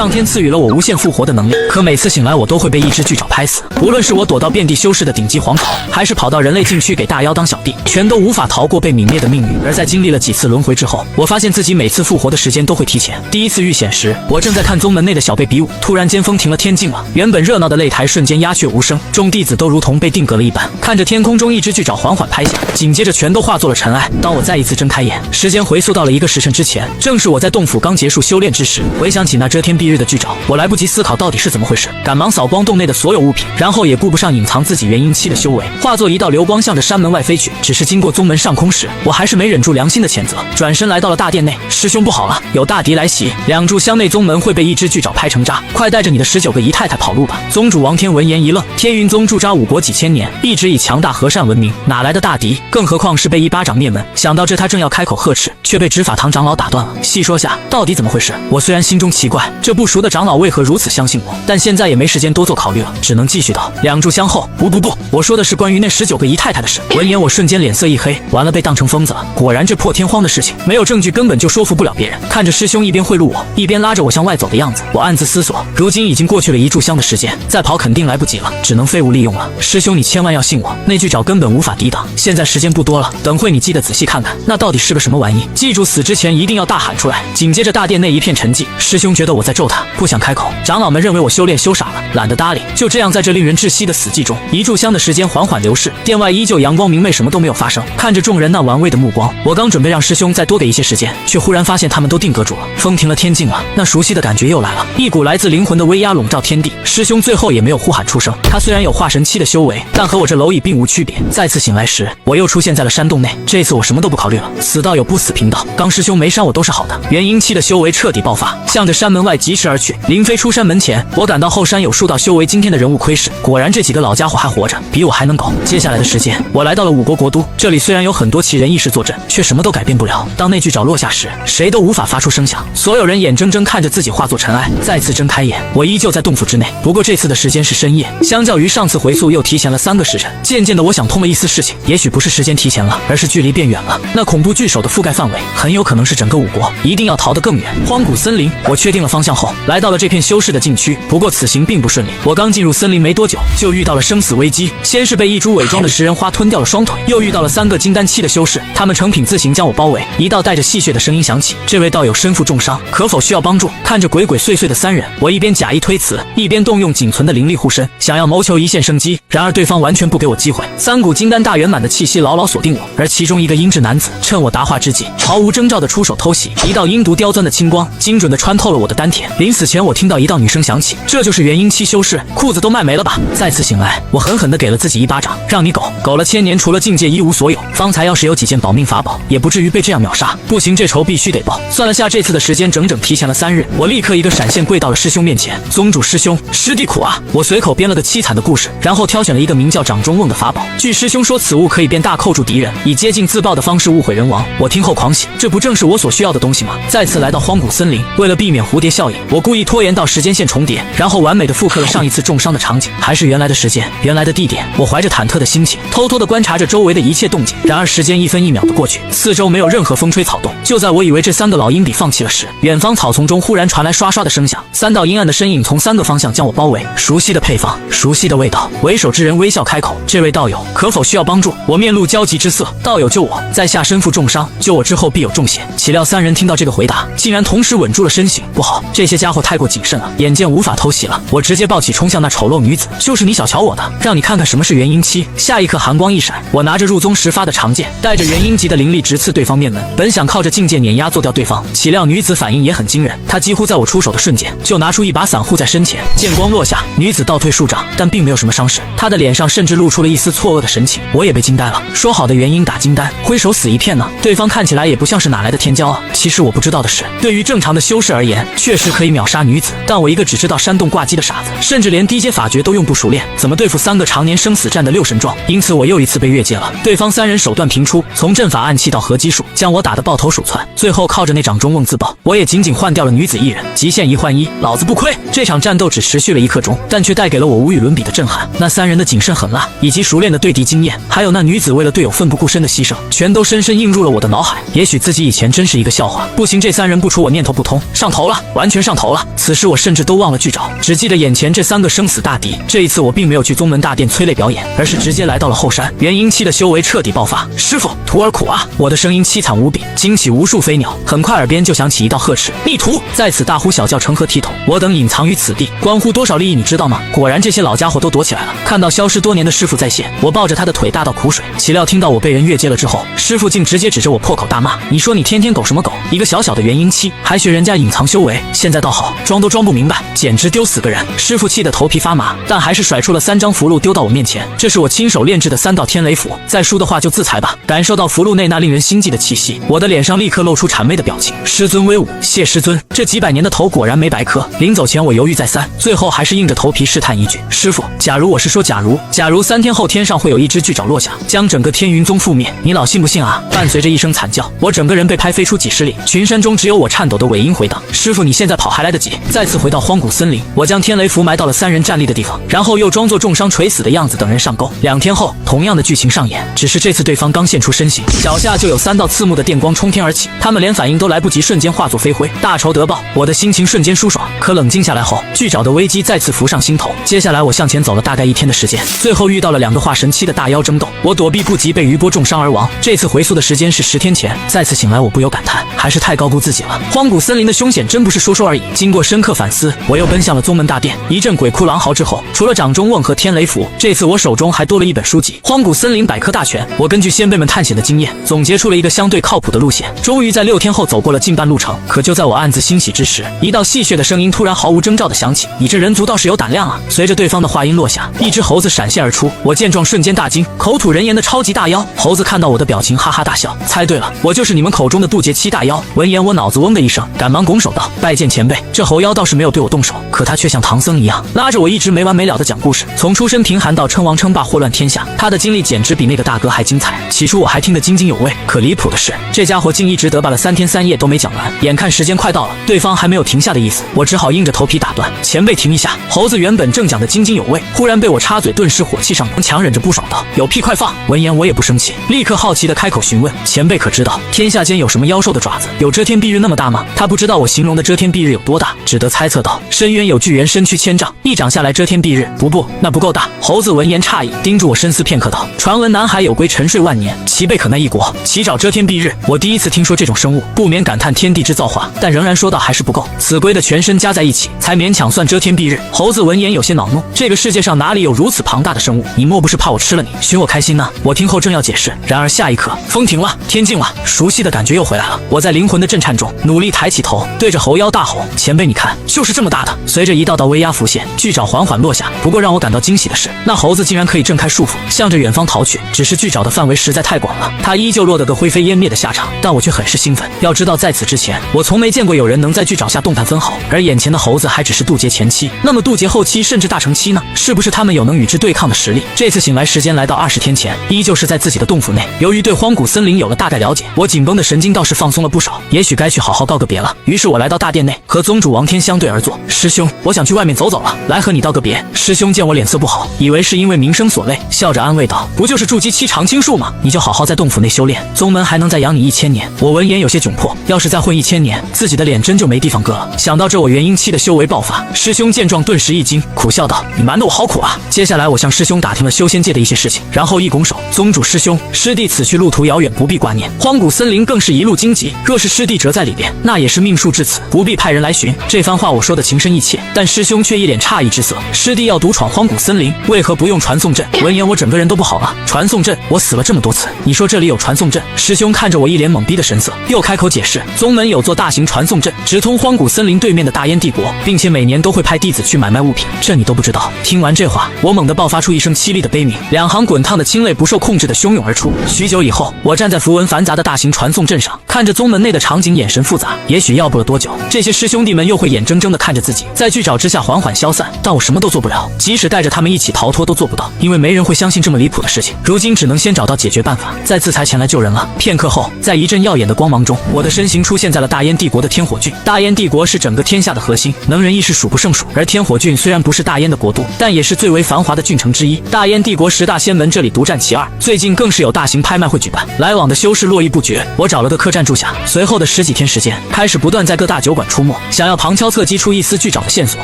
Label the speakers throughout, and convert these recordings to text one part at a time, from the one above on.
Speaker 1: 上天赐予了我无限复活的能力，可每次醒来我都会被一只巨爪拍死。无论是我躲到遍地修士的顶级黄袍，还是跑到人类禁区给大妖当小弟，全都无法逃过被泯灭的命运。而在经历了几次轮回之后，我发现自己每次复活的时间都会提前。第一次遇险时，我正在看宗门内的小辈比武，突然间风停了，天静了，原本热闹的擂台瞬间鸦雀无声，众弟子都如同被定格了一般，看着天空中一只巨爪缓缓拍下，紧接着全都化作了尘埃。当我再一次睁开眼，时间回溯到了1个时辰之前，正是我在洞府刚结束修炼之时。回想起那遮天蔽日的巨爪，我来不及思考到底是怎么回事，赶忙扫光洞内的所有物品，然后也顾不上隐藏自己元婴期的修为，化作一道流光向着山门外飞去。只是经过宗门上空时，我还是没忍住良心的谴责，转身来到了大殿内。师兄不好了，有大敌来袭，2炷香内宗门会被一只巨爪拍成渣，快带着你的19个姨太太跑路吧。宗主王天闻言一愣，天云宗驻扎5国几千年，一直以强大和善闻名，哪来的大敌？更何况是被一巴掌灭门。想到这，他正要开口呵斥，却被执法堂长老打断了。细说下，到底怎么回事？我虽然心中奇怪，这不熟的长老为何如此相信我，但现在也没时间多做考虑了，只能继续道：2炷香后，不，我说的是关于那19个姨太太的事。闻言，我瞬间脸色一黑，完了，被当成疯子了。果然，这破天荒的事情，没有证据根本就说服不了别人。看着师兄一边贿赂我，一边拉着我向外走的样子，我暗自思索，如今已经过去了1炷香的时间，再跑肯定来不及了，只能废物利用了。师兄，你千万要信我，那巨爪根本无法抵挡。现在时间不多了，等会你记得仔细看看，那到底是个什么玩意？记住，死之前一定要大喊出来。紧接着，大殿内一片沉寂。师兄觉得我在咒他，不想开口。长老们认为我修炼修傻了，懒得搭理。就这样，在这令人窒息的死寂中，1炷香的时间缓缓流逝，殿外依旧阳光明媚，什么都没有发生。看着众人那玩味的目光，我刚准备让师兄再多给一些时间，却忽然发现他们都定格住了。风停了，天静了，那熟悉的感觉又来了，一股来自灵魂的威压笼罩天地。师兄最后也没有呼喊出声，他虽然有化神期的修为，但和我这蝼蚁并无区别。再次醒来时，我又出现在了山洞内，这次我什么都不考虑了，死道友不死贫道，刚师兄没伤我都是好的。元婴期的修为彻底爆发，向着山门外疾驰而去。临飞出山门前，我感到后山有数道修为惊天的人物窥视，果然这几个老家伙还活着，比我还能搞。接下来的时间，我来到了5国国都，这里虽然有很多奇人异士坐镇，却什么都改变不了。当那巨爪落下时，谁都无法发出声响，所有人眼睁睁看着自己化作尘埃。再次睁开眼，我依旧在洞府之内，不过这次的时间是深夜，相较于上次回溯又提前了3个时辰。渐渐的，我想通了一丝事情，也许不是时间提前了，而是距离变远了。那恐怖巨手的覆盖范围很有可能是整个5国，一定要逃得更远。荒古森林，我确定了方向后，来到了这片修士的禁区。不过此行并不顺利，我刚进入森林没多久，就遇到了生死危机。先是被一株伪装的食人花吞掉了双腿，又遇到了3个金丹期的修士，他们成品字形将我包围。一道带着戏谑的声音响起：“这位道友身负重伤，可否需要帮助？”看着鬼鬼祟祟的3人，我一边假意推辞，一边动用仅存的灵力护身，想要谋求一线生机。然而对方完全不给我机会，3股金丹大圆满的气息牢牢锁定我，而其中一个英质男子趁我答话之际，毫无征兆的出手偷袭，一道阴毒刁钻的青光精准的穿透了我的丹田。临死前，我听到一道女声响起：“这就是元婴期修士，裤子都卖没了吧？”再次醒来，我狠狠地给了自己一巴掌：“让你苟了千年，除了境界一无所有。方才要是有几件保命法宝，也不至于被这样秒杀。不行，这仇必须得报。”算了下，这次的时间整整提前了3日。我立刻一个闪现跪到了师兄面前：“宗主师兄，师弟苦啊！”我随口编了个凄惨的故事，然后挑选了一个名叫掌中瓮的法宝。据师兄说，此物可以变大扣住敌人，以接近自爆的方式误毁人亡。我听后狂喜，这不正是我所需要的东西吗？再次来到荒古森林，为了避免蝴蝶效应，我故意拖延到时间线重叠，然后完美的复刻了上一次重伤的场景，还是原来的时间，原来的地点。我怀着忐忑的心情，偷偷的观察着周围的一切动静。然而时间1分1秒的过去，四周没有任何风吹草动。就在我以为这3个老阴笔放弃了时，远方草丛中忽然传来刷刷的声响，3道阴暗的身影从3个方向将我包围。熟悉的配方，熟悉的味道。为首之人微笑开口：“这位道友，可否需要帮助？”我面露焦急之色：“道友救我，在下身负重伤，救我之后必有重谢。”岂料3人听到这个回答，竟然同时稳住了身形。不好，这些家伙太过谨慎了，眼见无法偷袭了，我直接抱起冲向那丑陋女子：“就是你小瞧我的，让你看看什么是元婴期。”下一刻寒光一闪，我拿着入宗时发的长剑，带着元婴级的灵力直刺对方面门。本想靠着境界碾压做掉对方，岂料女子反应也很惊人，她几乎在我出手的瞬间就拿出一把伞护在身前。剑光落下，女子倒退数丈，但并没有什么伤势，她的脸上甚至露出了一丝错愕的神情。我也被惊呆了，说好的元婴打金丹，挥手死一片呢？对方看起来也不像是哪来的天骄啊。其实我不知道的是，对于正常的修士而言，确实可以秒杀女子，但我一个只知道山洞挂机的傻子，甚至连低阶法诀都用不熟练，怎么对付3个常年生死战的6神状？因此我又一次被越界了。对方3人手段频出，从阵法暗器到合击术，将我打得抱头鼠窜。最后靠着那掌中瓮自爆，我也仅仅换掉了女子1人，极限1换1，老子不亏。这场战斗只持续了1刻钟，但却带给了我无与伦比的震撼。那3人的谨慎狠辣，以及熟练的对敌经验，还有那女子为了队友奋不顾身的牺牲，全都深深映入了我的脑海。也许自己以前真是一个笑话。不行，这3人不出我念头不通，上头了，完全上头了。此时我甚至都忘了剧照，只记得眼前这3个生死大敌。这一次我并没有去宗门大殿催泪表演，而是直接来到了后山。元婴期的修为彻底爆发，师傅，徒儿苦啊！我的声音凄惨无比，惊起无数飞鸟。很快耳边就响起一道呵斥：逆徒！在此大呼小叫，成何体统？我等隐藏于此地，关乎多少利益，你知道吗？果然这些老家伙都躲起来了。看到消失多年的师傅再现，我抱着他的腿大倒苦水。岂料听到我被人越界了之后，师傅竟直接指着我破口大骂：你说你天天狗什么狗？一个小小的元婴期，还学人家隐藏修为，现在倒好，装都装不明白，简直丢死个人！师傅气得头皮发麻，但还是甩出了3张符箓丢到我面前。这是我亲手炼制的3道天雷符，再输的话就自裁吧。感受到符箓内那令人心悸的气息，我的脸上立刻露出谄媚的表情。师尊威武，谢师尊！这几百年的头果然没白磕。临走前我犹豫再三，最后还是硬着头皮试探一句：师傅，假如3天后天上会有一只巨爪落下，将整个天云宗覆灭，你老信不信啊？伴随着一声惨叫，我整个人被拍飞出几十里，群山中只有我颤抖的尾音回荡。师傅，你现在跑还来得及。再次回到荒古森林，我将天雷符埋到了3人站立的地方，然后又装作重伤垂死的样子等人上钩。2天后，同样的剧情上演，只是这次对方刚现出身形，脚下就有3道刺目的电光冲天而起，他们连反应都来不及，瞬间化作飞灰。大仇得报，我的心情瞬间舒爽。可冷静下来后，巨爪的危机再次浮上心头。接下来我向前走了大概1天的时间，最后遇到了2个化神期的大妖争斗，我躲避不及，被余波重伤而亡。这次回溯的时间是10天前。再次醒来，我不由感叹，还是太高估自己了。荒古森林的凶险真不是说说而已。经过深刻反思，我又奔向了宗门大殿。一阵鬼哭狼嚎之后，除了掌中瓮和天雷符，这次我手中还多了一本书籍《荒古森林百科大全》。我根据先辈们探险的经验，总结出了一个相对靠谱的路线。终于在6天后走过了近半路程。可就在我暗自欣喜之时，一道戏谑的声音突然毫无征兆地响起：你这人族倒是有胆量啊！随着对方的话音落下，一只猴子闪现而出。我见状瞬间大惊，口吐人言的超级大妖。猴子看到我的表情，哈哈大笑：猜对了，我就是你们口中的渡劫期大妖。闻言我脑子嗡的一声，赶忙拱手道：拜见前辈。这猴妖倒是没有对我动手，可他却像唐僧一样拉着我一直没完没了的讲故事，从出身贫寒到称王称霸祸乱天下，他的经历简直比那个大哥还精彩。起初我还听得津津有味，可离谱的是，这家伙竟一直得罢了3天3夜都没讲完。眼看时间快到了，对方还没有停下的意思，我只好硬着头皮打断：前辈停一下。猴子原本正讲得津津有味，忽然被我插嘴，顿时火气上头，强忍着不爽道：有屁快放！闻言我也不生气，立刻好奇地开口询问：前辈可知道天下间有什么妖兽的爪子有遮天蔽日那么大吗？他不知道我形容的遮天蔽日有多大，只得猜测道：深渊有巨猿，身躯1000丈，一掌下来遮天蔽日，不，那不够大。猴子闻言诧异，盯住我深思片刻道：传闻南海有龟沉睡万年，其背可奈一国，其爪遮天蔽日。我第一次听说这种生物，不免感叹天地之造化，但仍然说道还是不够，此龟的全身加在一起，才勉强算遮天蔽日。猴子闻言有些恼怒：这个世界上哪里有如此庞大的生物？你莫不是怕我吃了你，寻我开心呢？我听后正要解释，然而下一刻风停了，天静了，熟悉的感觉又回来了。我在灵魂的震颤中努力抬起头，对着猴妖大吼：前辈你看，就是这么大的。随着一道道威压浮现，巨爪缓缓落下。不过让我感到惊喜的是，那猴子竟然可以挣开束缚，向着远方逃去。只是巨爪的范围实在太广了，它依旧落得个灰飞烟灭的下场，但我却很是兴奋。要知道在此之前，我从没见过有人能在巨爪下动弹分毫，而眼前的猴子还只是渡劫前期，那么渡劫后期甚至大成期呢？是不是他们有能与之对抗的实力？这次醒来时间来到20天前，依旧是在自己的洞府内。由于对荒古森林有了大概了解，我紧绷的神经倒是放松了不少，也许该去好好告个别了。于是我来到大殿内，和宗主王天相对而坐。师兄，我想去外面走走了，来和你道个别。师兄见我脸色不好，以为是因为名声所累，笑着安慰道：不就是筑基期常青树吗？你就好好在洞府内修炼，宗门还能再养你1000年。我闻言有些窘迫，要是再混1000年，自己的脸真就没地方搁了。想到这我元婴期的修为爆发，师兄见状顿时一惊，苦笑道：你瞒得我好苦啊。接下来我向师兄打听了修仙界的一些事情，然后一拱手：宗主师兄，师弟此去路途遥远，不必挂念。荒古森林更是一路荆棘，若是师弟折在里边，那也是命数至此，不必派人来寻。这番话我说的情深意切，但师兄却一脸诧异之色。师弟要独闯荒古森林，为何不用传送阵？闻言我整个人都不好了。传送阵？我死了这么多次，你说这里有传送阵？师兄看着我一脸懵逼的神色，又开口解释：宗门有座大型传送阵，直通荒古森林对面的大燕帝国，并且每年都会派弟子去买卖物品，这你都不知道？听完这话，我猛地爆发出一声凄厉的悲鸣，2行滚烫的清泪不受控制的汹涌而出。许久以后，我站在符文繁杂的大型传送阵上，看着宗门内的场景，眼神复杂。也许要不了多久，这些师兄弟们又会眼睁睁地看着自己在巨爪之下缓缓消散，但我什么都做不了，即使带着他们一起逃脱都做不到，因为没人会相信这么离谱的事情。如今只能先找到解决办法，再自裁前来救人了。片刻后，在一阵耀眼的光芒中，我的身形出现在了大燕帝国的天火郡。大燕帝国是整个天下的核心，能人亦是数不胜数。而天火郡虽然不是大燕的国都，但也是最为繁华的郡城之一。大燕帝国10大仙门这里独占其2，最近更是有大型拍卖会举办，来往的修士络绎不绝。我找了个客栈住下，随后的10几天时间，开始不断在各大酒馆出没，想要旁敲侧击出一丝巨沼的线索。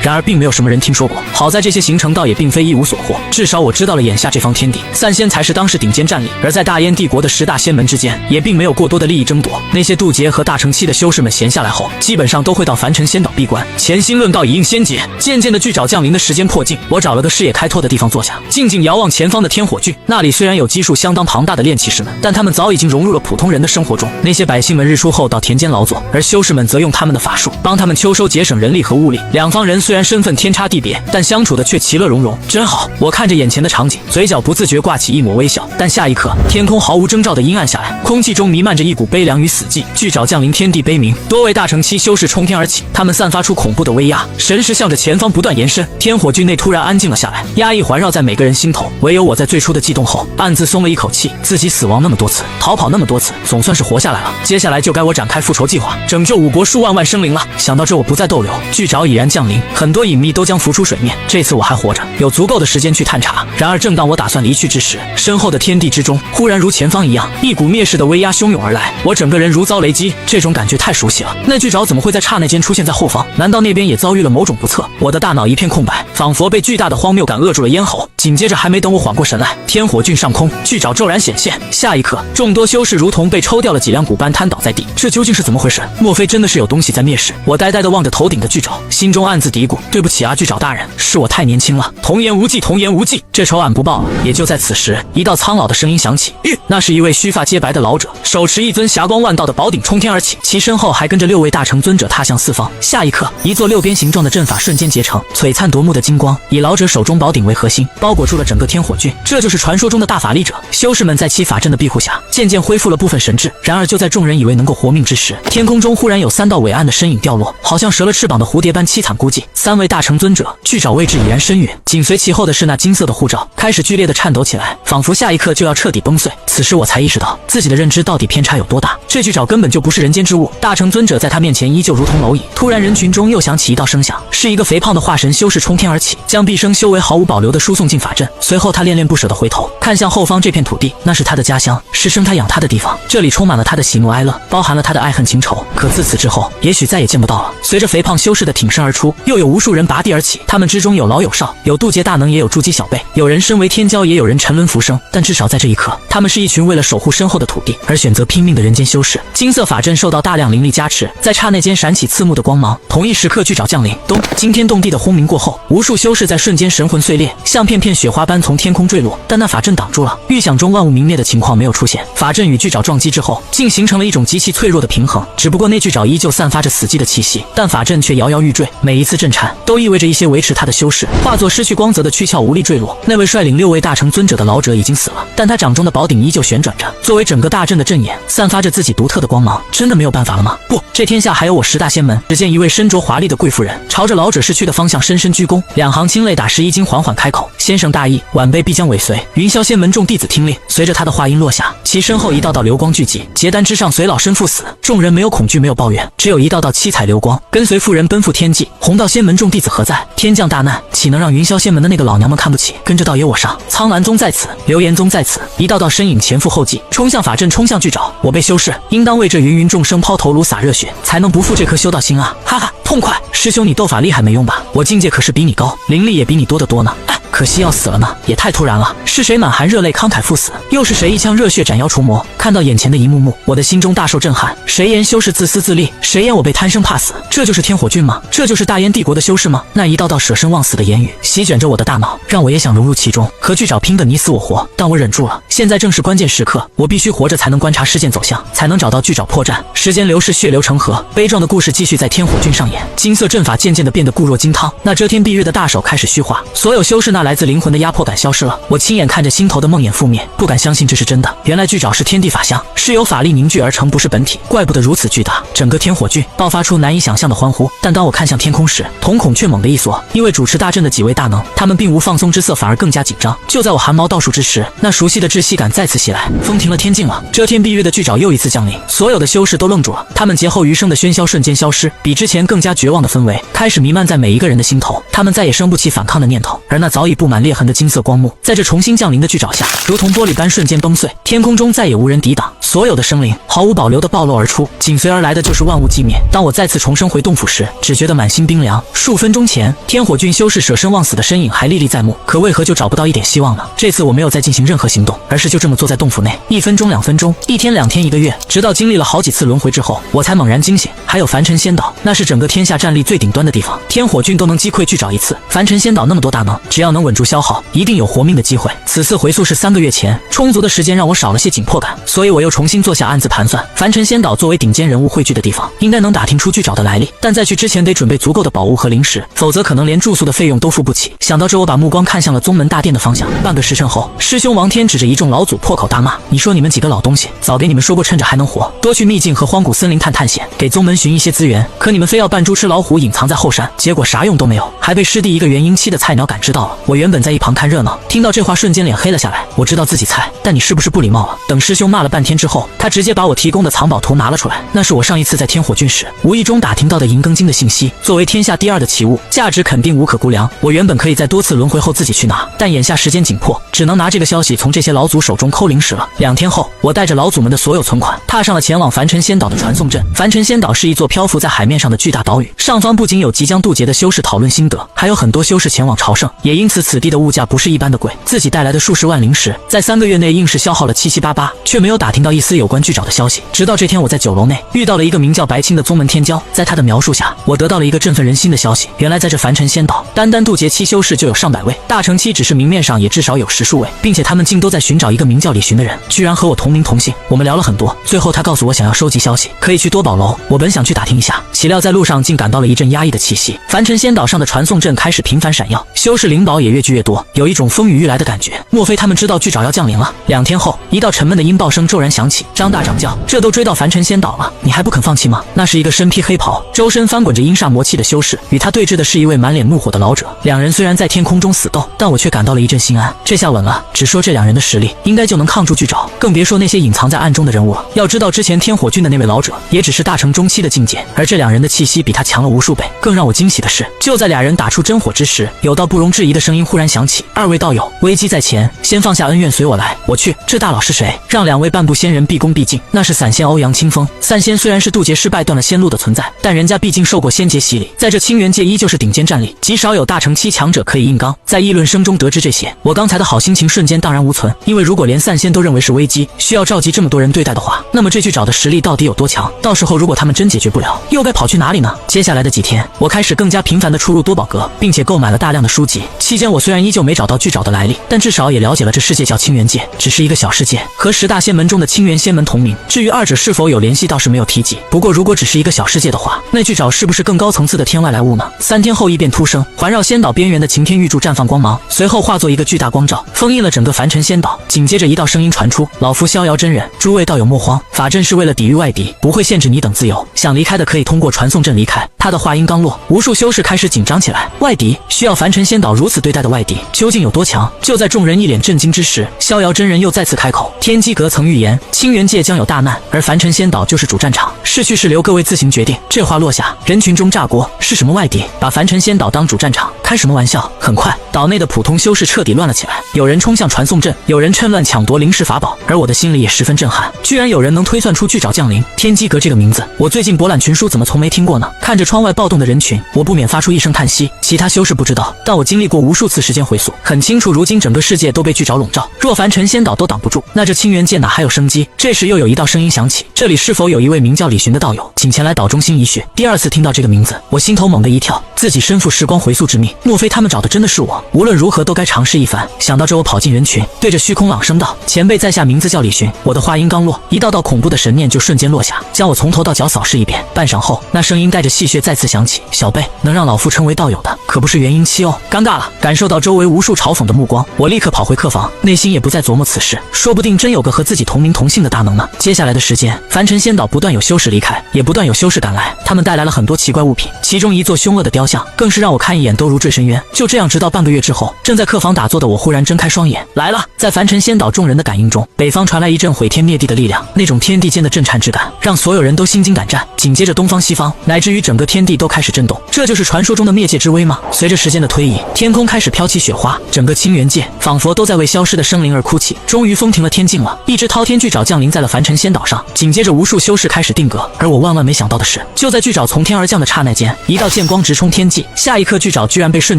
Speaker 1: 然而并没有什么人听说过。好在这些行程倒也并非一无所获，至少我知道了眼下这方天地，散仙才是当时顶尖战力。而在大燕帝国的10大仙门之间，也并没有过多的利益争夺。那些渡劫和大乘期的修士们闲下来后，基本上都会到凡尘仙岛闭关，潜心论道以应仙劫。渐渐的巨沼降临的时间迫近，我找了个视野开拓的地方坐下，静静遥望前方的天火郡。那里虽然有基数相当庞大的炼气士们，但他们早已经融入了普通人的生活中。那些百姓们日出后到田间劳作，而修士们则用他们的法术帮他们秋收，节省人力和物力。两方人虽然身份天差地别，但相处的却其乐融融，真好。我看着眼前的场景，嘴角不自觉挂起一抹微笑。但下一刻，天空毫无征兆的阴暗下来，空气中弥漫着一股悲凉与死寂。巨沼降临，天地悲鸣，多位大乘期修士冲天而起，他们散发出恐怖的威压，神识向着前方不断延伸。天火郡内突然安静了下来，压抑环绕在每个人心头。唯有我在最初的悸动后，暗自松了一口气。自己死亡那么多次，逃跑那么多次，总算是活下来了。接下来就该我展开复仇计划，拯救5国数万万生灵了。想到这，我不再逗留。巨沼已然降临，很多隐秘都将浮出水面。这次我还活着，有足够的时间去探查。然而正当我打算离去之时，身后的天地之中，忽然如前方一样，一股灭世的威压汹涌而来。我整个人如遭雷击，这种感觉太熟悉了。那巨沼怎么会在刹那间出现在后方？难道那边也遭遇了某种不测？我的大脑一片空白，仿佛被巨大的荒谬感扼住了咽喉。紧接着，还没等我缓过神来，天火郡上空巨沼骤然显现。下一刻，众多修士如同被抽掉了脊梁骨般瘫倒在地。这究竟是怎么回事？莫非真的是有东西在灭世？我呆呆地望着头顶的巨沼，心中暗自嘀咕：对不起啊，巨沼大人，是我太年轻了。童言无忌，童言无忌，这仇俺不报了。也就在此时，一道苍老的声音响起，那是一位须发皆白的老者，手持一尊霞光万道的宝鼎冲天而起，其身后还跟着6位大乘尊者踏向四方。下一刻，一座6边形状的阵法瞬间结成，璀璨夺目的金光以老者手中宝鼎为核心，包裹住了整个天火郡。这就是传说中的大法力者。修士们在其法阵的庇护下，渐渐恢复了部分神智。然而就在众人以为能够活命之时，天空中忽然有3道伟岸的身影掉落，好像折了翅膀的蝴蝶般凄惨孤寂。3位大乘尊者，巨沼位置已然深陨，紧随其后的是那金色的护罩，开始剧烈的颤抖起来，仿佛下一刻就要彻底崩碎。此时我才意识到自己的认知到底偏差有多大。这巨沼根本就不是人间之物，大乘尊者在他面前依旧如同蝼蚁。突然人群中又响起一道声响，是一个肥胖的化神修士冲天而起，将毕生修为毫无保留地输送进法阵。随后他恋恋不舍地回头看向后方这片土地，那是他的家乡，是生他养他的地方，这里充满了他的喜怒哀乐，包含了他的爱恨情仇。可自此之后，也许再也见不到了。随着肥胖修士的挺身而出，又有无数人拔地而起，他们之中有老有少，有渡劫大能，也有筑基小辈，有人身为天骄，也有人沉沦浮生。但至少在这一刻，他们是一群为了守护身后的土地而选择拼命的人间修士。金色法阵受到大量灵力加持，在刹那间闪起刺目的光芒。同一时刻，巨沼降临，咚！惊天动地的轰鸣过后，无数修士在瞬间神魂碎裂，像片片雪花般从天空坠落。但那法阵挡住了，预想中万物明灭的情况没有出现。法阵与巨沼撞击之后，竟形成了一种极其脆弱的平衡。只不过那巨沼依旧散发着死寂的气息，但法阵却摇摇欲坠。每一次震颤，都意味着一些维持他的修士化作失去光泽的躯壳，无力坠落。那位率领6位大乘尊者的老者已经死了，但他掌中的宝鼎依旧旋转着，作为整个大阵的阵眼，散发着自己独特的光芒。真的没有办法了吗？不，这天下还有我10大仙门。只见一位身着华丽的贵妇人朝着老者逝去的方向深深鞠躬，2行清泪打湿衣襟，缓缓开口：先生大义，晚辈必将尾随。云霄仙门众弟子听令。随着他的话音落下，其身后一道道流光聚集，结丹之上随老身赴死。众人没有恐惧，没有抱怨，只有一道道七彩流光跟随妇人奔赴天际。红道仙门众弟子何在？天降大难，岂能让云霄仙门的那个老娘们看不起？跟着道爷我上！苍兰宗在此，流言宗在此。一道道身影前赴后继，冲向法阵，冲向巨沼。我辈修士应当为这芸芸众生抛头颅洒热血，才能不负这颗修道心啊！哈哈，痛快！师兄，你斗法厉害没用吧？我境界可是比你高，灵力也比你多得多呢。可惜要死了呢，也太突然了。是谁满含热泪慷慨赴死？又是谁一腔热血斩妖除魔？看到眼前的一幕幕，我的心中大受震撼。谁言修士自私自利？谁言我辈贪生怕死？这就是天火郡吗？这就是大燕帝国的修士吗？那一道道舍生忘死的言语席卷着我的大脑，让我也想融入其中，和巨沼拼得你死我活。但我忍住了，现在正是关键时刻，我必须活着才能观察事件走向，才能找到巨沼破绽。时间流逝，血流成河，悲壮的故事继续在天火郡上演。金色阵法渐渐地变得固若金汤，那遮天蔽日的大手开始虚化，所有修士纳来自灵魂的压迫感消失了，我亲眼看着心头的梦魇覆灭，不敢相信这是真的。原来巨爪是天地法相，是由法力凝聚而成，不是本体，怪不得如此巨大。整个天火郡爆发出难以想象的欢呼，但当我看向天空时，瞳孔却猛地一缩，因为主持大阵的几位大能，他们并无放松之色，反而更加紧张。就在我汗毛倒竖之时，那熟悉的窒息感再次袭来，风停了，天静了，遮天蔽日的巨爪又一次降临，所有的修士都愣住了，他们劫后余生的喧嚣瞬间消失，比之前更加绝望的氛围开始弥漫在每一个人的心头，他们再也生不起反抗的念头。而那早已布满裂痕的金色光幕，在这重新降临的巨爪下，如同玻璃般瞬间崩碎，天空中再也无人抵挡，所有的生灵毫无保留地暴露而出，紧随而来的就是万物寂灭。当我再次重生回洞府时，只觉得满心冰凉。数分钟前，天火郡修士舍生忘死的身影还历历在目，可为何就找不到一点希望呢？这次我没有再进行任何行动，而是就这么坐在洞府内，1分钟2分钟，1天2天1个月，直到经历了好几次轮回之后，我才猛然惊醒。还有凡尘仙岛，那是整个天下战力最顶端的地方，天火郡都能击溃巨爪一次，凡尘仙岛那么多大能，只要能稳住消耗，一定有活命的机会。此次回溯是3个月前，充足的时间让我少了些紧迫感，所以我又重新坐下暗自盘算，凡尘仙岛作为顶尖人物汇聚的地方，应该能打听出巨爪的来历，但在去之前得准备足够的宝物和灵石，否则可能连住宿的费用都付不起。想到这，我把目光看向了宗门大殿的方向。半个时辰后，师兄王天指着一众老祖破口大骂：“你说你们几个老东西，早给你们说过，趁着还能活，多去秘境和荒古森林探险，给宗门寻一些资源，可你们非要扮猪吃老虎，隐藏在后山，结果啥用都没有，还被师弟一个元婴期的菜鸟感知到了。”我原本在一旁看热闹，听到这话瞬间脸黑了下来。我知道自己菜，但你是不是不礼貌了？等师兄骂了半天之后，他直接把我提供的藏宝图拿了出来，那是我上一次在天火郡时无意中打听到的银庚金的信息。作为天下第2的奇物，价值肯定无可估量。我原本可以在多次轮回后自己去拿，但眼下时间紧迫，只能拿这个消息从这些老祖手中抠灵石了。2天后，我带着老祖们的所有存款，踏上了前往凡尘仙岛的传送阵。凡尘仙岛是一座漂浮在海面上的巨大岛屿，上方不仅有即将渡劫的修士讨论心得，还有很多修士前往朝圣，也因此此地的物价不是一般的贵。自己带来的数十万灵石，在3个月内硬是消耗了七七八八，却没有打听到一丝有关巨爪的消息。直到这天，我在酒楼内遇到了一个名叫白青的宗门天骄，在他的描述下，我得到了一个振奋人心的消息。原来在这凡尘仙岛，单渡劫期修士就有上百位，大成期只是明面上也至少有10数位，并且他们竟都在寻找一个名叫李寻的人，居然和我同名同姓。我们聊了很多，最后他告诉我，想要收集消息，可以去多宝楼。我本想去打听一下，岂料在路上竟感到了一阵压抑的气息。凡尘仙岛上的传送阵开始频繁闪耀，修士灵宝也越聚越多，有一种风雨欲来的感觉。莫非他们知道巨爪要降临了？2天后，一道沉闷的音爆声骤然响起：“张大掌教，这都追到凡尘仙岛了，你还不肯放弃吗？”那是一个身披黑袍、周身翻滚着阴煞魔气的修士，与他对峙的是一位满脸怒火的老者。两人虽然在天空中死斗，但我却感到了一阵心安。这下稳了，只说这2人的实力，应该就能抗住巨爪，更别说那些隐藏在暗中的人物了。要知道，之前天火郡的那位老者，也只是大成中期的境界，而这2人的气息比他强了无数倍。更让我惊喜的是，就在2人打出真火之时，有道不容置疑的声音忽然响起：“2位道友，危机在前，先放下恩怨，随我来。”我去，这大佬是谁？让2位半步仙人毕恭毕敬。那是散仙欧阳清风。散仙虽然是渡劫失败断了仙路的存在，但人家毕竟受过仙劫洗礼，在这清源界依旧是顶尖战力，极少有大成期强者可以硬刚。在议论声中得知这些，我刚才的好心情瞬间荡然无存。因为如果连散仙都认为是危机，需要召集这么多人对待的话，那么这巨爪的实力到底有多强？到时候如果他们真解决不了，又该跑去哪里呢？接下来的几天，我开始更加频繁地出入多宝阁，并且购买了大量的书籍。期间我虽然依旧没找到巨爪的来历，但至少也了解了这世界叫清源界，只是一个小世界，和10大仙门中的清源仙门同名。至于2者是否有联系，倒是没有提及。不过如果只是一个小世界的话，那巨爪是不是更高层次的天外来物呢？3天后，异变突生，环绕仙岛边缘的擎天玉柱绽放光芒，随后化作一个巨大光罩，封印了整个凡尘仙岛。紧接着一道声音传出：“老夫逍遥真人，诸位道友莫慌，法阵是为了抵御外敌，不会限制你等自由，想离开的可以通过传送阵离开。”他的话音刚落，无数修士开始紧张起来。外敌？需要凡尘仙岛如此对待的外敌究竟有多强？就在众人一脸震惊之时，逍遥真人又再次开口：“天机阁曾预言，清源界将有大难，而凡尘仙岛就是主战场，是去是留各位自行决定。”这话落下，人群中炸锅，是什么外敌把凡尘仙岛当主战场？开什么玩笑！很快，岛内的普通修士彻底乱了起来，有人冲向传送阵，有人趁乱抢夺灵石法宝，而我的心里也十分震撼，居然有人能推算出巨爪降临。天机阁这个名字，我最近博览群书，怎么从没听过呢？看着窗外暴动的人群，我不免发出一声叹息。其他修士不知道，但我经历过无数次时间回溯，很清楚，如今整个世界都被巨爪笼罩，若凡尘仙岛都挡不住，那这清源界哪还有生机？这时又有一道声音响起：“这里是否有一位名叫李寻的道友，请前来岛中心一叙。”第2次听到这个名字，我心头猛地一跳，自己身负时光回溯之命，莫非他们找的真的是我？无论如何都该尝试一番。想到这，我跑进人群，对着虚空朗声道：“前辈在下，名字叫李寻。”我的话音刚落，一道道恐怖的神念就瞬间落下，将我从头到脚扫视一遍。半晌后，那声音带着戏谑再次响起：“小辈，能让老夫称为道友的，可不是元婴期哦。”尴尬了，感受到周围无数嘲讽的目光，我立刻跑回客房，内心也不再琢磨此事，说不定真有个和自己同名同姓的大能呢。接下来的时间，凡尘仙岛不断有修士离开，也不断有修士赶来，他们带来了很多奇怪物品，其中一座凶恶的雕像，更是让我看一眼都如坠深渊。就这样，直到半个月之后，正在客房打坐的我忽然睁开双眼，来了！在凡尘仙岛众人的感应中，北方传来一阵毁天灭地的力量，那种天地间的震颤之感，让所有人都心惊胆战。紧接着，东方、西方，乃至于整个天地都开始震动。这就是传说中的灭界之威吗？随着时间的推移，天空开始飘起雪花，整个清源界仿佛都在为消失的生灵而哭泣。终于封停了天境了，一只滔天巨爪降临在了凡尘仙岛上，紧接着无数修士开始定格。而我万万没想到的是，就在巨爪从天而降的刹那间，一道剑光直冲天际，下一刻巨爪居然被瞬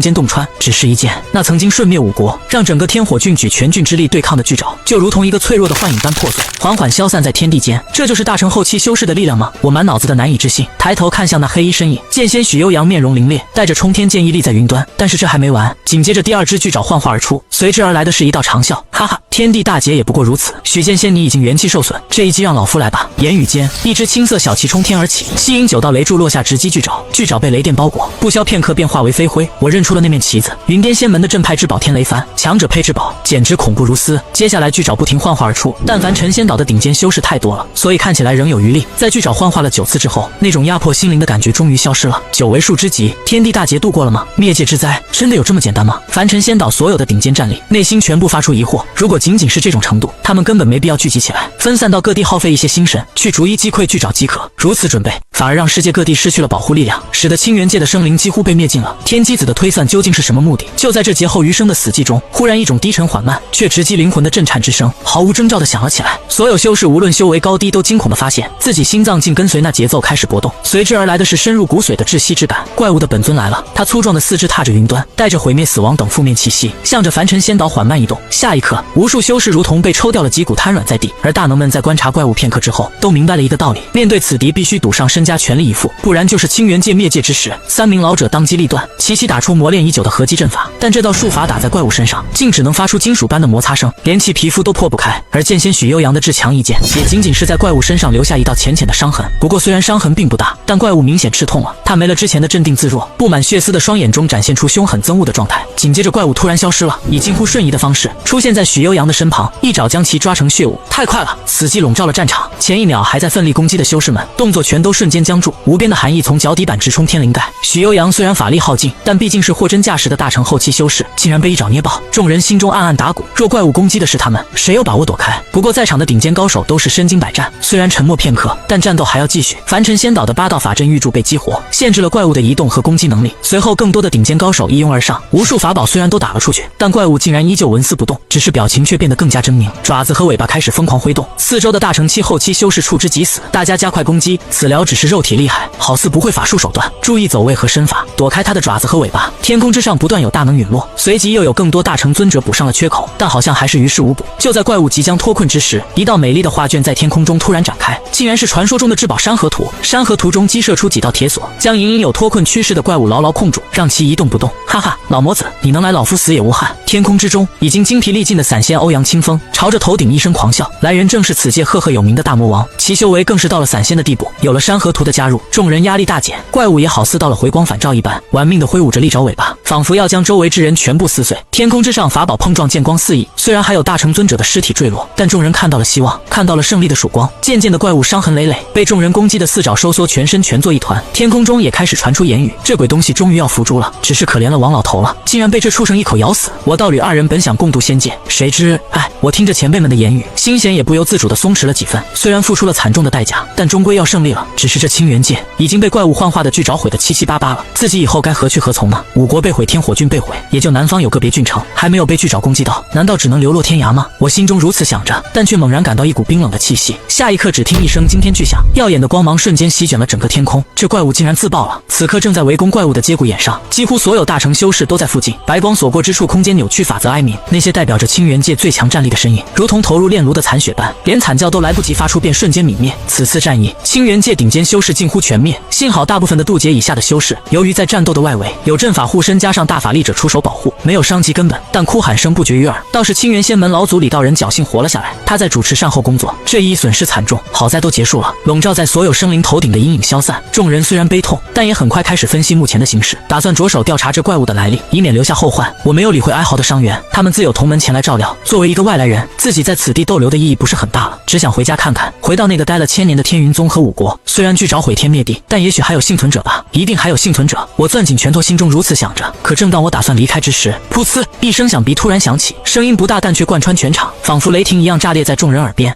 Speaker 1: 间洞穿。只是一剑，那曾经瞬灭五国，让整个天火郡举全郡之力对抗的巨爪，就如同一个脆弱的幻影般破碎，缓缓消散在天地间。这就是大成后期修士的力量吗？我满脑子的难以置信，抬头看向那黑衣身影，剑仙许悠扬面容凌冽，带着冲天剑意立在云端。但是这还没完，紧接着第二只巨爪幻化而出，随之而来的是一道长啸，哈哈，天地大劫也不过如此。许剑仙，你已经元气受损，这一击让老夫来吧。言语间，一只青色小旗冲天而起，吸引9道雷柱落下，直击巨爪。巨爪被雷电包裹，不消片刻便化为飞灰。我认出了那面旗子，云巅仙门的镇派至宝天雷幡，强者配至宝，简直恐怖如斯。接下来巨爪不停幻化而出，但凡尘仙岛的顶尖修士太多了，所以看起来仍有余力。在巨爪幻化了9次之后，那种压迫心灵的感觉终于消失了。9为数之极，天地大劫度过了吗？灭界之灾真的有这么简单吗？凡尘仙岛所有的顶尖战力，内心全部发出疑惑。如果仅仅是这种程度，他们根本没必要聚集起来，分散到各地耗费一些心神，去逐一击溃巨爪即可。如此准备，反而让世界各地失去了保护力量，使得清源界的生灵几乎被灭尽了。天机子的推算究竟是什么目的？就在这劫后余生的死寂中，忽然一种低沉缓慢却直击灵魂的震颤之声毫无征兆地响了起来。所有修士无论修为高低，都惊恐地发现自己心脏竟跟随那节奏开始搏动，随之而来的是深入骨髓的窒息之感。怪物的本尊来了，他粗壮的四肢踏着云端，带着毁灭死亡等负面气息，向着凡尘仙岛缓慢移动。下一刻，无数修士如同被抽掉了脊骨，瘫软在地。而大能们在观察怪物片刻之后，都明白了一个道理：面对此敌，必须赌上身家，全力以赴，不然就是清源界灭界之时。3名老者当机立断，齐齐打出磨练已久的合击阵法，但这道术法打在怪物身上，竟只能发出金属般的摩擦声，连其皮肤都破不开。而剑仙许悠扬的至强一剑，也仅仅是在怪物身上留下一道浅浅的伤痕。不过虽然伤痕并不大，但怪物明显吃痛了，他没了之前的镇定自若，布满血丝的双眼中展现出凶狠憎恶的状态。紧接着怪物突然消失了，以近乎瞬移的方式出现在许悠扬的身旁，一爪将其抓成血雾。太快了，死寂笼罩了战场，前一秒还在奋力攻击的修士们，动作全都瞬间僵住，无边的寒意从脚底板直冲天灵盖。许悠扬虽然法力耗尽，但毕竟是货真价实的大成后期修士，竟然被一爪捏爆，众人心中暗暗打鼓。若怪物攻击的是他们，谁有把握躲开？不过在场的顶尖高手都是身经百战，虽然沉默片刻，但战斗还要继续。凡尘仙岛的8道法阵玉柱被激活，限制了怪物的移动和攻击能力。随后更多的顶尖高手一拥而上，无数法宝虽然都打了出去，但怪物竟然依旧纹丝不动，只是表情却变得更加狰狞，爪子和尾巴开始疯狂挥动。四周的大成期后期修士触之即死，大家加快攻击。此疗只是肉体厉害，好似不会法术手段，注意走位和身法，躲开他的爪子和尾巴。天空之上不断有大能陨落，随即又有更多大成尊者补上了缺口，但好像还是于事无补。就在怪物即将脱困之时，一道美丽的画卷在天空中突然展开，竟然是传说中的至宝山河图。山河图中激射出几道铁索，将隐隐有脱困趋势的怪物牢牢控住，让其一动不动。哈哈，老魔子，你能来，老夫死也无憾。天空之中，已经精疲力尽的散仙欧阳清风朝着头顶一声狂笑，来人正是此界赫赫有名的大魔王，其修为更是到了散仙的地步。有了山河图的加入，众人压力大减，怪物也好似到了回光返照一般，玩命的挥舞着利爪尾巴，仿佛要将周围之人全部撕碎。天空之上，法宝碰撞，剑光四溢，虽然还有大成尊者的尸体坠落，但众人看到了希望，看到了胜利的曙光。渐渐的，怪物伤痕累累，被众人攻击的四爪收缩，全身全作一团。天空中也开始传出言语，这鬼东西终于要伏诛了，只是可怜了王老头了，竟然被这畜生一口咬死。我道侣2人本想共度仙界，谁知我听着前辈们的言语，心弦也不由自主地松弛了几分。虽然付出了惨重的代价，但终归要胜利了。只是这清源界已经被怪物幻化的巨爪毁得七七八八了，自己以后该何去何从呢？5国被毁，天火郡被毁，也就南方有个别郡城还没有被巨爪攻击到，难道只能流落天涯吗？我心中如此想着，但却猛然感到一股冰冷的气息。下一刻，只听一声惊天巨响，耀眼的光芒瞬间席卷了整个天空。这怪物竟然自爆了！此刻正在围攻怪物的接骨眼上，几乎所有大成修士都在附近，白光所过之处，空间扭曲，法则哀鸣。那些代表着清源界最强战力的身影，如同投入炼炉的残血般，连惨叫都来不及发出，便瞬间泯灭。此次战役，清源界顶尖修士近乎全灭，幸好大部分的渡劫以下的修士，由于在战斗的外围有阵法护身，加上大法力者出手保护，没有伤及根本，但哭喊声不绝于耳。倒是清源仙门老祖李道人侥幸活了下来，他在主持善后工作，这一损失惨重，好在都结束了。笼罩在所有生灵头顶的阴影消散，众人虽然悲痛，但也很快开始分析目前的形势，打算着手调查这怪物的来历，以免留下后患。我没有理会哀嚎的伤员，他们自有同门前来照料。作为一个外来人，自己在此地逗留的意义不是很大了，只想回家看看，回到那个待了1000年的天云宗和五国。虽然巨沼毁天灭地，但也许还有幸存者吧，一定还有幸存者。我攥紧拳头，心中如此想着。可正当我打算离开之时，噗呲一声响鼻突然响起，声音不大，但却贯穿全场，仿佛雷霆一样炸裂在众人耳边。